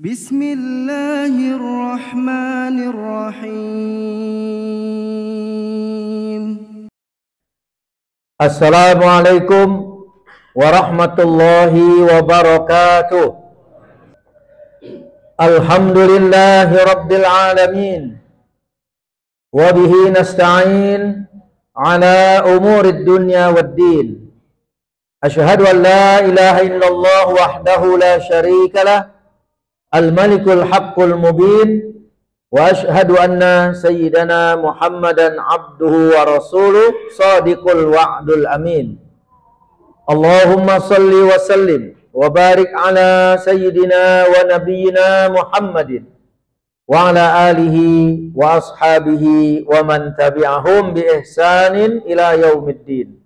Bismillahirrahmanirrahim. Assalamualaikum warahmatullahi wabarakatuh. Alhamdulillahi rabbil alamin. Wa bihi nasta'in ala umurid dunya waddin. Asyhadu an la ilaha illallah wahdahu la syarika lah, al-malikul haqqul mubin. Wa asyhadu anna sayyidana Muhammadan abduhu wa rasuluh sadiqul wa'dul amin. Allahumma salli wa sallim wa barik ala sayyidina wa nabiyyina Muhammadin wa ala alihi wa ashabihi wa man tabi'ahum bi ihsanin ila yaumiddin.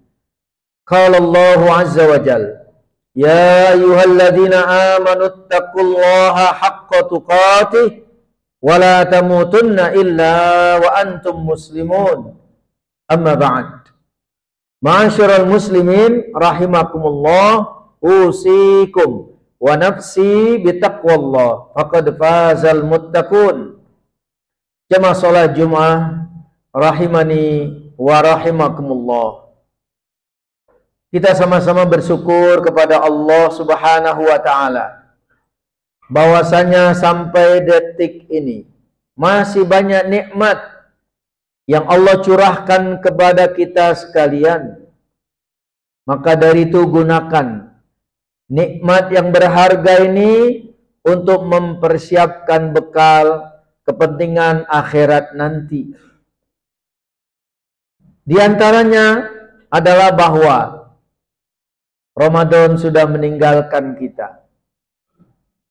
Qala Allahu azza wa jalla, ya ayyuhalladzina amanu taqullaha haqqa tuqatih wa la tamutunna illa wa antum muslimun. Amma ba'd. Ma'asyiral muslimin rahimakumullah, usikum wa nafsi bitaqwallah faqad fazal muttaqun. Jamaah salat Jumat rahimani wa rahimakumullah. Kita sama-sama bersyukur kepada Allah Subhanahu wa taala bahwasanya sampai detik ini masih banyak nikmat yang Allah curahkan kepada kita sekalian. Maka dari itu gunakan nikmat yang berharga ini untuk mempersiapkan bekal kepentingan akhirat nanti. Di antaranya adalah bahwa Ramadan sudah meninggalkan kita.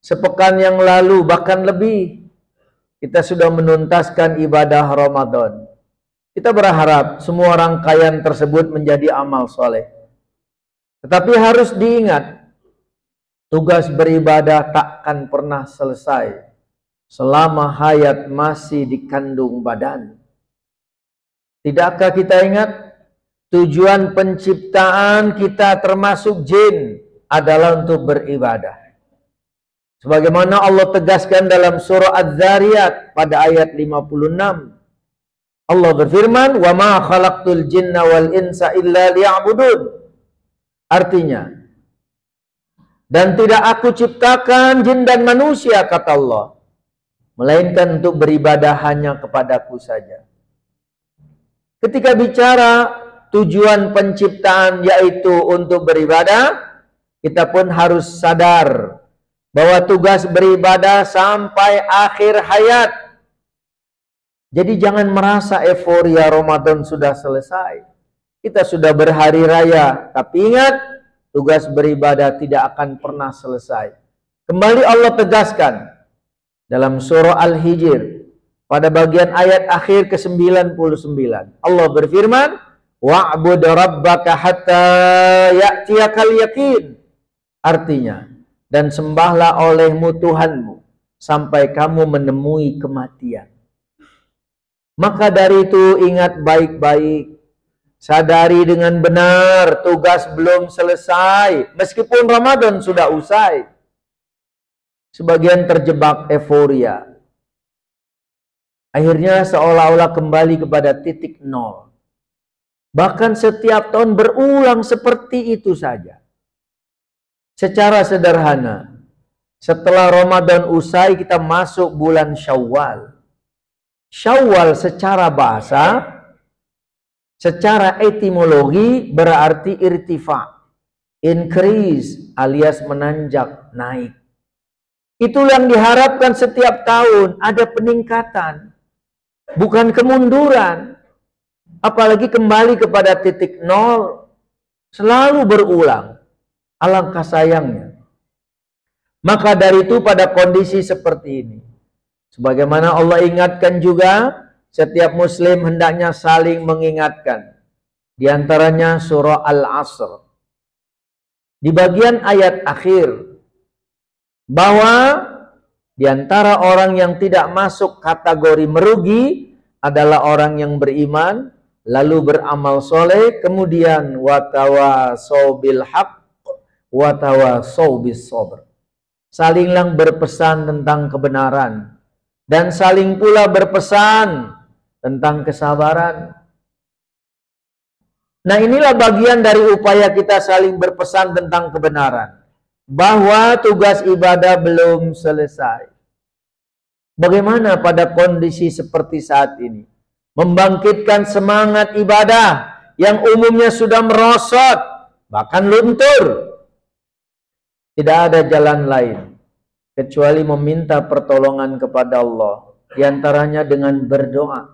Sepekan yang lalu bahkan lebih kita sudah menuntaskan ibadah Ramadan. Kita berharap semua rangkaian tersebut menjadi amal soleh. Tetapi harus diingat, tugas beribadah takkan pernah selesai selama hayat masih dikandung badan. Tidakkah kita ingat tujuan penciptaan kita termasuk jin adalah untuk beribadah? Sebagaimana Allah tegaskan dalam surah Az-Zariyat pada ayat 56. Allah berfirman, "Wa ma khalaqtul jinna wal insa illa liya'budun." Artinya, dan tidak aku ciptakan jin dan manusia, kata Allah, melainkan untuk beribadah hanya kepadaku saja. Ketika bicara tujuan penciptaan yaitu untuk beribadah, kita pun harus sadar bahwa tugas beribadah sampai akhir hayat. Jadi jangan merasa euforia Ramadan sudah selesai, kita sudah berhari raya, tapi ingat, tugas beribadah tidak akan pernah selesai. Kembali Allah tegaskan dalam surah Al-Hijr pada bagian ayat akhir ke-99. Allah berfirman, wa'bud rabbaka hatta ya'tiyakal yakin. Artinya, dan sembahlah olehmu Tuhanmu sampai kamu menemui kematian. Maka dari itu ingat baik-baik, sadari dengan benar tugas belum selesai meskipun Ramadan sudah usai. Sebagian terjebak euforia, akhirnya seolah-olah kembali kepada titik nol. Bahkan setiap tahun berulang seperti itu saja. Secara sederhana, setelah Ramadan usai kita masuk bulan Syawal. Syawal secara bahasa, secara etimologi berarti irtifa, increase alias menanjak, naik. Itulah yang diharapkan setiap tahun, ada peningkatan, bukan kemunduran. Apalagi kembali kepada titik nol, selalu berulang. Alangkah sayangnya. Maka dari itu pada kondisi seperti ini, sebagaimana Allah ingatkan juga, setiap muslim hendaknya saling mengingatkan. Di antaranya surah Al-Asr. Di bagian ayat akhir, bahwa di antara orang yang tidak masuk kategori merugi adalah orang yang beriman, lalu beramal soleh, kemudian watawasau bil haqq watawasau bis sabr. salinglah berpesan tentang kebenaran, dan saling pula berpesan tentang kesabaran. Nah, inilah bagian dari upaya kita saling berpesan tentang kebenaran, bahwa tugas ibadah belum selesai. Bagaimana pada kondisi seperti saat ini? Membangkitkan semangat ibadah yang umumnya sudah merosot, bahkan luntur. Tidak ada jalan lain kecuali meminta pertolongan kepada Allah, diantaranya dengan berdoa.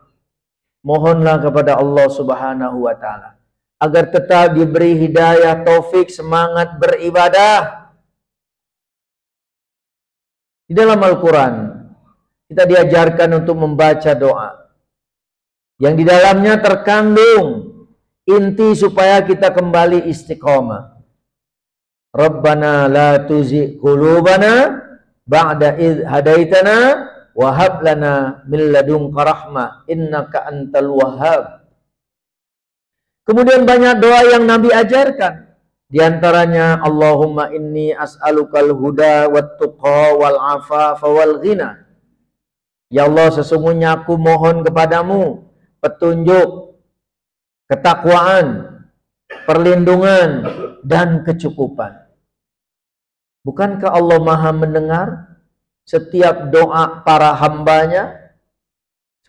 Mohonlah kepada Allah Subhanahu wa Ta'ala agar tetap diberi hidayah, taufik, semangat beribadah. Di dalam Al-Quran kita diajarkan untuk membaca doa yang di dalamnya terkandung inti supaya kita kembali istiqomah. Rabbana la tuzigh qulubana ba'da idh hadaitana wa hab lana min ladunka rahmah innaka antal wahhab. Kemudian banyak doa yang Nabi ajarkan. Di antaranya Allahumma inni as'alukal huda wat tuqa wal afafa wal ghina. Ya Allah, sesungguhnya aku mohon kepadamu petunjuk, ketakwaan, perlindungan, dan kecukupan. Bukankah Allah Maha mendengar setiap doa para hambanya?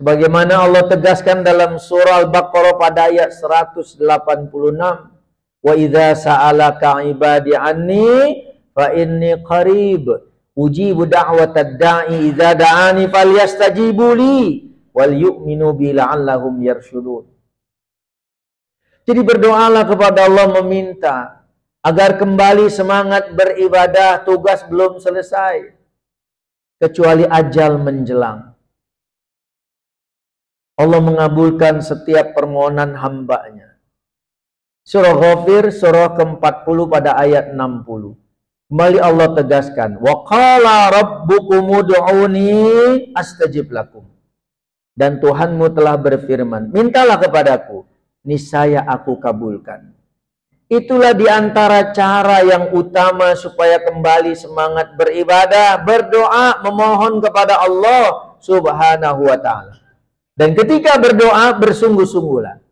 Sebagaimana Allah tegaskan dalam surah Al-Baqarah pada ayat 186, wa idza sa'alaka ibadi anni fa inni qarib ujibu da'watad da'i idza da'ani falyastajibu li wal yu'minu bi la'allahum yarshudun. Jadi berdoalah kepada Allah, meminta agar kembali semangat beribadah. Tugas belum selesai kecuali ajal menjelang. Allah mengabulkan setiap permohonan hambanya. Surah Ghafir, surah ke-40 pada ayat 60. Kembali Allah tegaskan, wa qala rabbukum ud'uni astajib lakum. Dan Tuhanmu telah berfirman, mintalah kepadaku, niscaya aku kabulkan. Itulah diantara cara yang utama supaya kembali semangat beribadah, berdoa, memohon kepada Allah Subhanahu wa Ta'ala. Dan ketika berdoa, bersungguh-sungguhlah.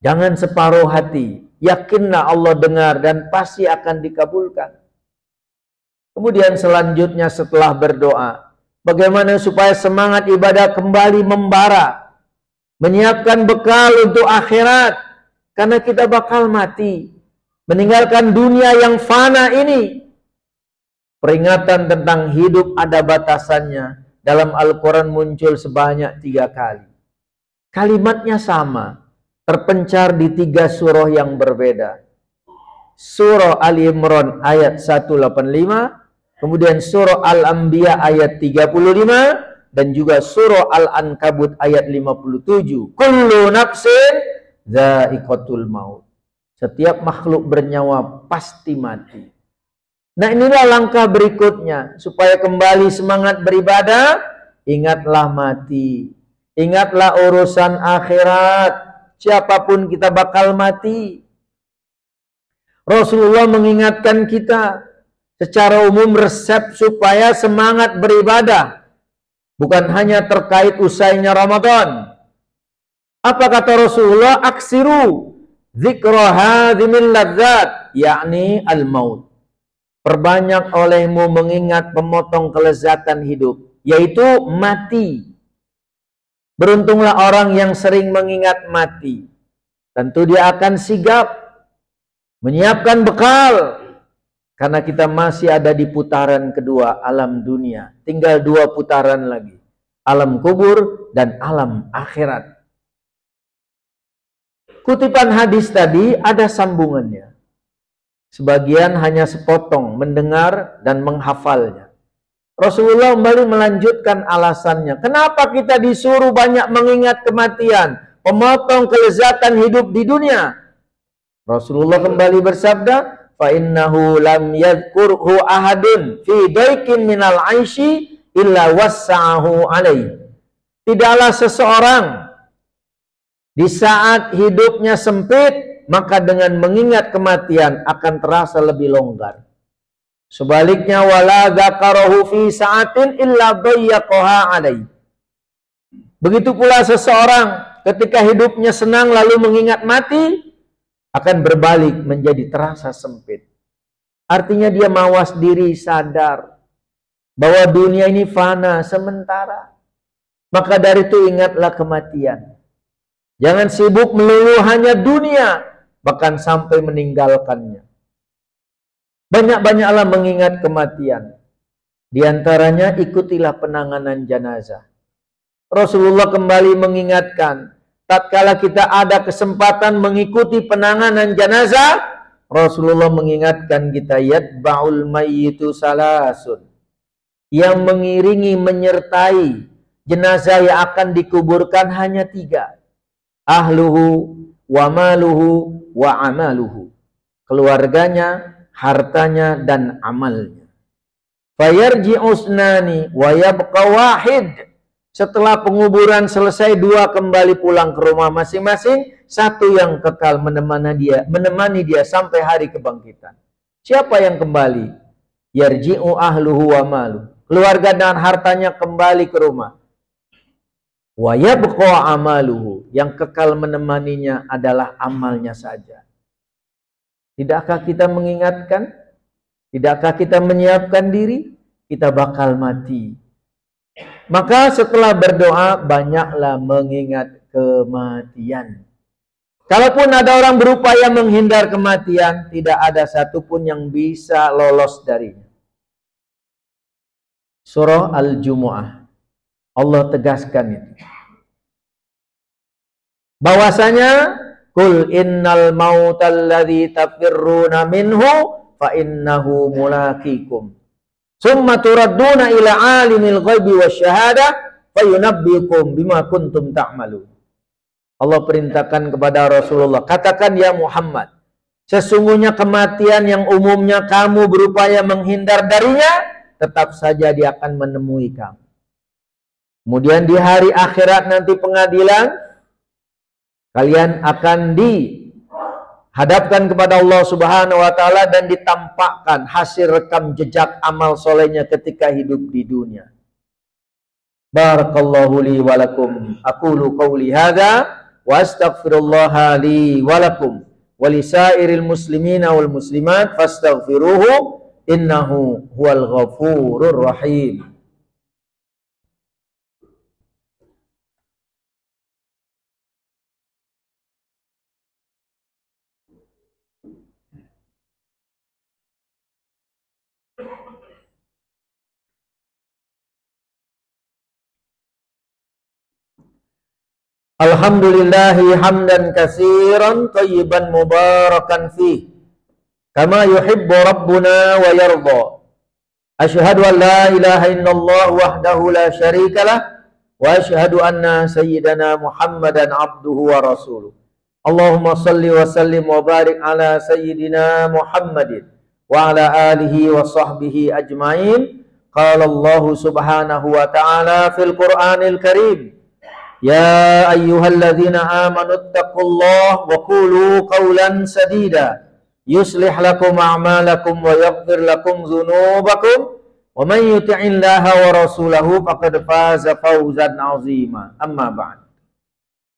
Jangan separuh hati. Yakinlah Allah dengar dan pasti akan dikabulkan. Kemudian selanjutnya setelah berdoa, bagaimana supaya semangat ibadah kembali membara, menyiapkan bekal untuk akhirat, karena kita bakal mati, meninggalkan dunia yang fana ini. Peringatan tentang hidup ada batasannya. Dalam Al-Quran muncul sebanyak 3 kali. Kalimatnya sama, terpencar di 3 surah yang berbeda. Surah Ali Imran ayat 185, kemudian surah Al-Anbiya ayat 35, dan juga surah Al-Ankabut ayat 57. Kullu nafsin dha'iqatul maut. Setiap makhluk bernyawa pasti mati. Nah, inilah langkah berikutnya supaya kembali semangat beribadah. Ingatlah mati, ingatlah urusan akhirat. Siapapun kita bakal mati. Rasulullah mengingatkan kita secara umum resep supaya semangat beribadah bukan hanya terkait usainya Ramadan. Apa kata Rasulullah? Aksiru dzikra hadhimil ladzat, yakni al-maut. Perbanyak olehmu mengingat pemotong kelezatan hidup, yaitu mati. Beruntunglah orang yang sering mengingat mati. Tentu dia akan sigap menyiapkan bekal. Karena kita masih ada di putaran kedua alam dunia. Tinggal 2 putaran lagi. Alam kubur dan alam akhirat. Kutipan hadis tadi ada sambungannya. Sebagian hanya sepotong mendengar dan menghafalnya. Rasulullah kembali melanjutkan alasannya. Kenapa kita disuruh banyak mengingat kematian, pemotong kelezatan hidup di dunia? Rasulullah kembali bersabda, fa innahu lam yadhkurhu ahadun fi daikin minal aishi illa wassa'ahu alaihi. Tidaklah seseorang di saat hidupnya sempit, maka dengan mengingat kematian akan terasa lebih longgar. Sebaliknya wala dzakarahu fi sa'atin illa dayyaqaha alaihi. Begitu pula seseorang ketika hidupnya senang lalu mengingat mati akan berbalik menjadi terasa sempit. Artinya dia mawas diri, sadar bahwa dunia ini fana, sementara. Maka dari itu ingatlah kematian. Jangan sibuk melulu hanya dunia, bahkan sampai meninggalkannya. Banyak-banyaklah mengingat kematian. Di antaranya ikutilah penanganan jenazah. Rasulullah kembali mengingatkan, tatkala kita ada kesempatan mengikuti penanganan jenazah, Rasulullah mengingatkan kita, yatba'ul mayyitu salasun. Yang mengiringi, menyertai jenazah yang akan dikuburkan hanya 3. Ahluhu, wa maluhu, wa amaluhu. Keluarganya, hartanya, dan amalnya. Fayarji'usnani wa yabqa wahid. Setelah penguburan selesai, 2 kembali pulang ke rumah masing-masing, 1 yang kekal menemani dia sampai hari kebangkitan. Siapa yang kembali? Yarji'u ahluhu wa malu. Keluarga dan hartanya kembali ke rumah. Wa yabqa amaluhu. Yang kekal menemaninya adalah amalnya saja. Tidakkah kita mengingatkan? Tidakkah kita menyiapkan diri? Kita bakal mati. Maka setelah berdoa, banyaklah mengingat kematian. Kalaupun ada orang berupaya menghindar kematian, tidak ada satupun yang bisa lolos darinya. Surah Al-Jumu'ah. Allah tegaskan itu. Bahwasanya, Qul innal mautal ladzi tafirruna minhu fa innahu mulaqikum. Summa turadduna ila alimil ghaibi wasyahadah fayunabbiukum bima kuntum ta'malun. Allah perintahkan kepada Rasulullah, katakan ya Muhammad, sesungguhnya kematian yang umumnya kamu berupaya menghindar darinya, tetap saja dia akan menemui kamu. Kemudian di hari akhirat nanti pengadilan, kalian akan dihadapkan kepada Allah Subhanahu wa taala dan ditampakkan hasil rekam jejak amal solehnya ketika hidup di dunia. Barakallahu li wa lakum. Aqulu qawli hadza wa astaghfirullaha li wa lakum wa lisairil muslimina wal muslimat fastaghfiruhu innahu huwal ghafurur rahim. Alhamdulillahi hamdan katsiran thayyiban mubarakan fih kama yuhibbu rabbuna wa yarda. Asyhadu an la ilaha illallah wahdahu la syarikalah wa asyhadu anna sayyidana Muhammadan abduhu wa rasuluh. Allahumma salli wa sallim wa barik ala sayyidina Muhammadin wa ala alihi wa sahbihi ajmain. Qala Allah subhanahu wa ta'ala fil Qur'anil Karim, ya ayyuhalladzina amanu taqullaha wa qulu qawlan sadida yuslih lakum a'malakum wa yaghfir lakum dzunubakum wa man yuti'illaha wa rasulahu faqad faza fawzan 'azima. Amma ba'd.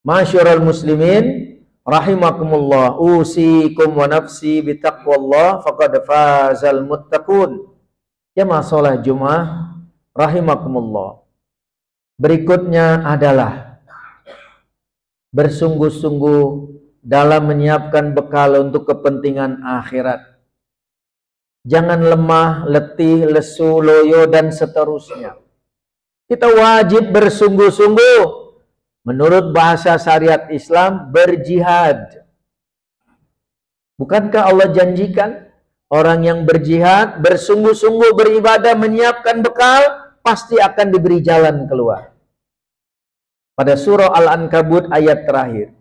Ma'asyiral muslimin rahimakumullah, usikum wa nafsi bitaqwallah faqad fazal muttaqun. Jamaah salat Jumat rahimakumullah. Berikutnya adalah bersungguh-sungguh dalam menyiapkan bekal untuk kepentingan akhirat. Jangan lemah, letih, lesu, loyo, dan seterusnya. Kita wajib bersungguh-sungguh. Menurut bahasa syariat Islam, berjihad. Bukankah Allah janjikan orang yang berjihad, bersungguh-sungguh beribadah, menyiapkan bekal, pasti akan diberi jalan keluar. Pada surah Al-Ankabut ayat terakhir,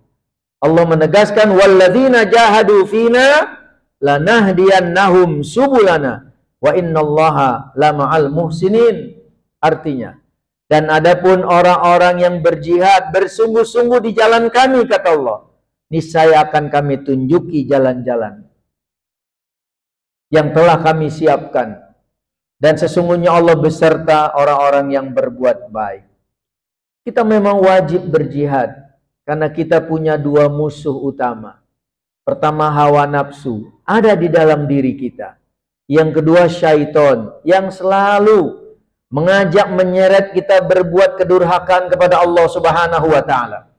Allah menegaskan, walladzina jahadu fina lanahdiyannahum subulana wa innallaha lama'al muhsinin. Artinya, dan adapun orang-orang yang berjihad bersungguh-sungguh di jalan kami, kata Allah, niscaya akan kami tunjuki jalan-jalan. yang telah kami siapkan. Dan sesungguhnya Allah beserta orang-orang yang berbuat baik. Kita memang wajib berjihad karena kita punya dua musuh utama. Pertama, hawa nafsu ada di dalam diri kita. Yang kedua, syaitan yang selalu mengajak menyeret kita berbuat kedurhakaan kepada Allah Subhanahu wa taala.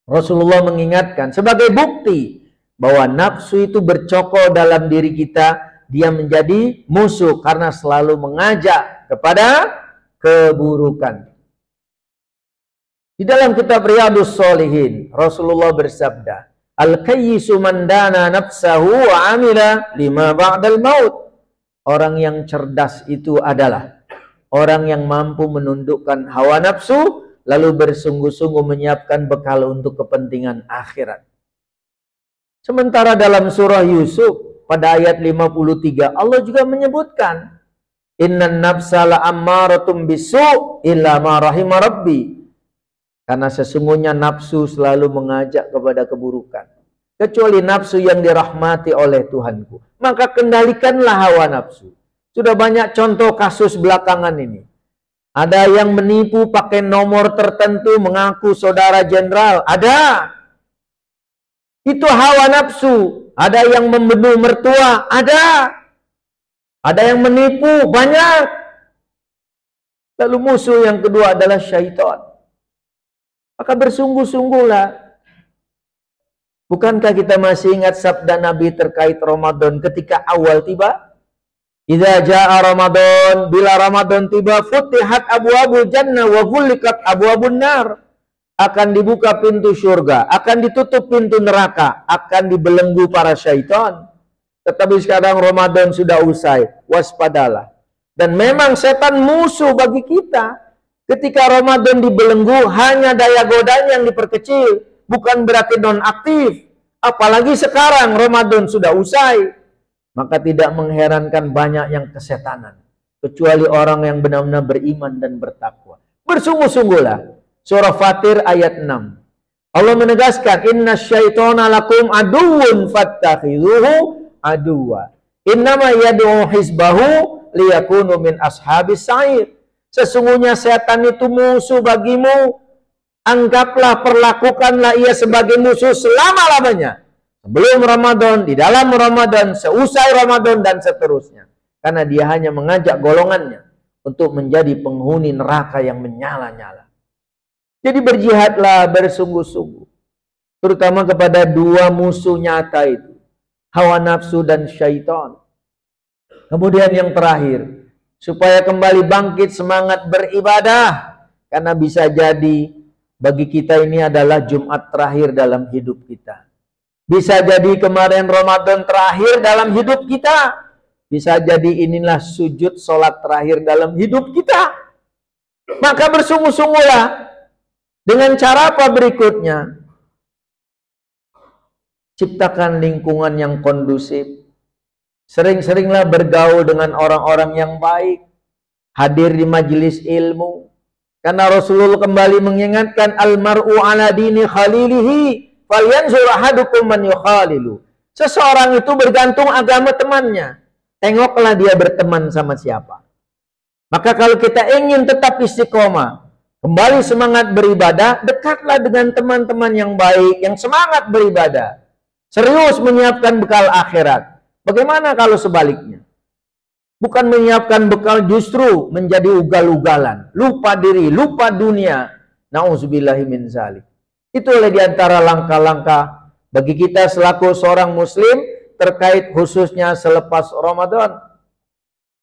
Rasulullah mengingatkan sebagai bukti bahwa nafsu itu bercokol dalam diri kita, dia menjadi musuh karena selalu mengajak kepada keburukan. Di dalam kitab Riyadhus Shalihin, Rasulullah bersabda, "Al-kayyisu man dana nafsahu wa amila lima ba'dal maut." Orang yang cerdas itu adalah orang yang mampu menundukkan hawa nafsu, lalu bersungguh-sungguh menyiapkan bekal untuk kepentingan akhirat. Sementara dalam surah Yusuf pada ayat 53 Allah juga menyebutkan, "Innan nafsa la'ammaratum bisu' illa ma rahima rabbi." Karena sesungguhnya nafsu selalu mengajak kepada keburukan, kecuali nafsu yang dirahmati oleh Tuhanku. Maka kendalikanlah hawa nafsu. Sudah banyak contoh kasus belakangan ini. Ada yang menipu pakai nomor tertentu mengaku saudara jenderal. Ada. Itu hawa nafsu. Ada yang membunuh mertua. Ada. Ada yang menipu. Banyak. Lalu musuh yang kedua adalah syaitan. Maka bersungguh-sungguhlah. Bukankah kita masih ingat sabda Nabi terkait Ramadan ketika awal tiba? Idza jaa Ramadan, bila Ramadan tiba, futihat abwabul jannah wa ghulliqat abwabun nar. Akan dibuka pintu surga, akan ditutup pintu neraka, akan dibelenggu para syaitan. Tetapi sekarang Ramadan sudah usai, waspadalah. Dan memang setan musuh bagi kita. Ketika Ramadan dibelenggu, hanya daya godanya yang diperkecil, bukan berarti nonaktif. Apalagi sekarang Ramadan sudah usai. Maka tidak mengherankan banyak yang kesetanan. Kecuali orang yang benar-benar beriman dan bertakwa. Bersungguh-sungguhlah. Surah Fatir ayat 6. Allah menegaskan, "Inna syaitana lakum aduun fattakhidhuhu aduwa. Innama yad'u hizbahu liyakunu min ashabis sa'ir." Sesungguhnya setan itu musuh bagimu. Anggaplah, perlakukanlah ia sebagai musuh selama-lamanya. Sebelum Ramadan, di dalam Ramadan, seusai Ramadan, dan seterusnya. Karena dia hanya mengajak golongannya untuk menjadi penghuni neraka yang menyala-nyala. Jadi berjihadlah bersungguh-sungguh. Terutama kepada dua musuh nyata itu. Hawa nafsu dan syaitan. Kemudian yang terakhir, supaya kembali bangkit semangat beribadah. Karena bisa jadi bagi kita ini adalah Jumat terakhir dalam hidup kita. Bisa jadi kemarin Ramadan terakhir dalam hidup kita. Bisa jadi inilah sujud sholat terakhir dalam hidup kita. Maka bersungguh-sungguhlah. Dengan cara apa berikutnya? Ciptakan lingkungan yang kondusif. Sering-seringlah bergaul dengan orang-orang yang baik. Hadir di majelis ilmu. Karena Rasulullah kembali mengingatkan, "Al-mar'u ala dini khalilihi. Falyanzur ahadukum man yukhalilu." Seseorang itu bergantung agama temannya. Tengoklah dia berteman sama siapa. Maka kalau kita ingin tetap istiqomah, kembali semangat beribadah, dekatlah dengan teman-teman yang baik, yang semangat beribadah. Serius menyiapkan bekal akhirat. Bagaimana kalau sebaliknya? Bukan menyiapkan bekal, justru menjadi ugal-ugalan. Lupa diri, lupa dunia. Na'udzubillahi min zalik. Itulah diantara langkah-langkah bagi kita selaku seorang muslim terkait khususnya selepas Ramadan.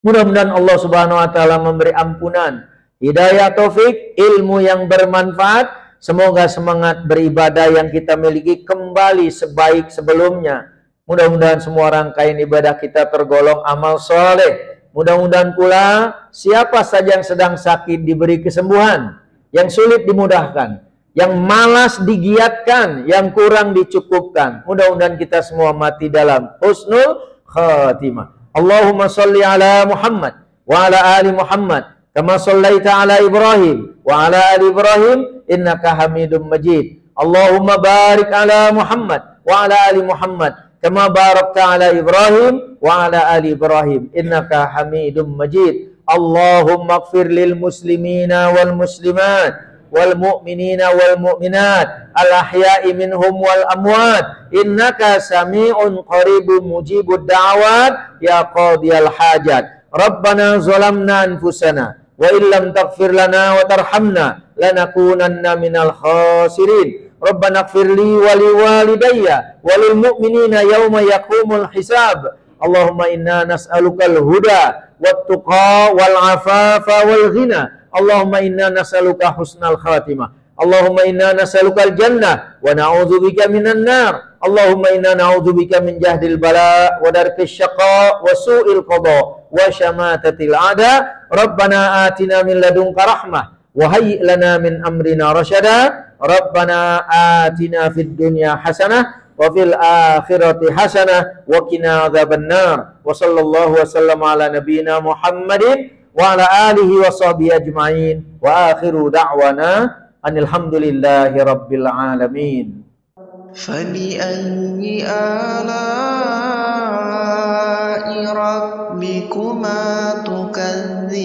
Mudah-mudahan Allah Subhanahu wa taala memberi ampunan, hidayah, taufik, ilmu yang bermanfaat. Semoga semangat beribadah yang kita miliki kembali sebaik sebelumnya. Mudah-mudahan semua rangkaian ibadah kita tergolong amal soleh. Mudah-mudahan pula siapa saja yang sedang sakit diberi kesembuhan, yang sulit dimudahkan, yang malas digiatkan, yang kurang dicukupkan. Mudah-mudahan kita semua mati dalam husnul khatimah. Allahumma salli ala Muhammad wa ala ali Muhammad kama sallaita ala Ibrahim wa ala ali Ibrahim innaka Hamidum Majid. Allahumma barik ala Muhammad wa ala ali Muhammad kama barakta ala Ibrahim wa ala ali Ibrahim innaka Hamidum Majid. Allahumma ighfir lil muslimina wal muslimat wal mu'minina wal mu'minat al ahya'i minhum wal amwat innaka sami'un qaribun mujibud da'awat ya qadiyal hajat. Rabbana zalamna anfusana wa illam taghfir lana wa tarhamna lanakunanna minal khasirin. Rabbana ighfir li wa li walidayya wa lil mu'minina yawma yaqumul hisab. Allahumma inna nas'alukal huda wat tuqa wal afafa wal ghina. Allahumma inna nas'aluka husnal khatimah. Allahumma inna nas'alukal jannah wa na'udzubika minan nar. Allahumma inna na'udzubika min jahdil bala wa darkis syaqa wa su'il qada wa syamatatil a'da. Rabbana atina min ladunka rahmah wa hayyi' lana min amrina rasyada. Rabbana atina fid dunya hasanah wa fil akhirati hasanah wa qina adzabannar. Wa sallallahu wasallam ala nabiyyina Muhammadin wa ala alihi wa sahbihi ajma'in wa akhiru da'wana alhamdulillahi rabbil alamin. فبأي آلاء ربكما تكذبان